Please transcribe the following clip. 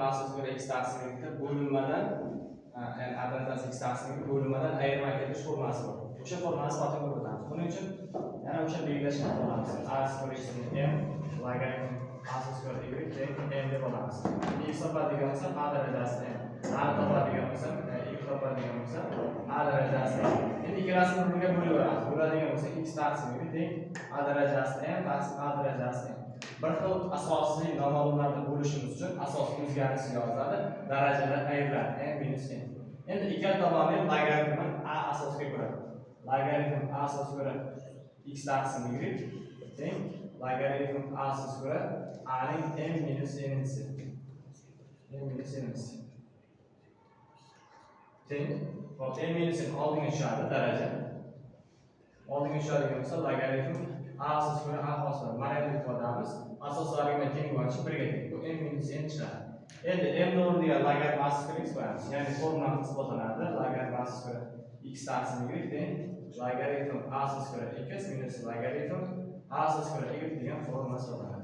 a square x taqsim etdi bo'linmadan ya'ni a darajasi x taqsim etdi bo'linmadan ayirma ketish formulasi bor. O'sha formulasini to'g'ri o'rganamiz. Buning uchun yana o'sha belgilashni qilamiz. A square x ni m logaritm a square y teng m deb olamiz. X topadigan bo'lsa a darajasi m, a topadigan bo'lsa y topadigan bo'lsa a darajasi m. Endi ikkalasini birga bo'laveramiz. Bo'ladigan bo'lsa x taqsim etdi teng a darajasi m taqsim a darajasi m. Bir xil asosiy noma'lumlarni bo'lishimiz uchun asosiy o'zgarishni yozadi. Darajalar ayriladi. M minus n. Endi ikkala tomonini logaritmni a asosiga ko'ra. Logaritm a asosiga ko'ra x taqsim y teng logaritm a asosiga ko'ra a ning m minus n'si. M minus n'si. Teng. Hop, m minus n oldinga tushadi daraja. Oldinga tushadigan bo'lsa logaritm a asosiga ko'ra a hosil. Mana bu ifodamiz asosiy argument teng bo'lishi 1 ga teng. Bu m minus n chiqadi. Endi m ni o'rniga logaritm a asosiga x qo'yamiz. Ya'ni formula hisoblanadi. Logaritm a asosiga x taqsim y teng logaritm a asosiga x minus logaritm a asosiga y degan formula hisoblanadi.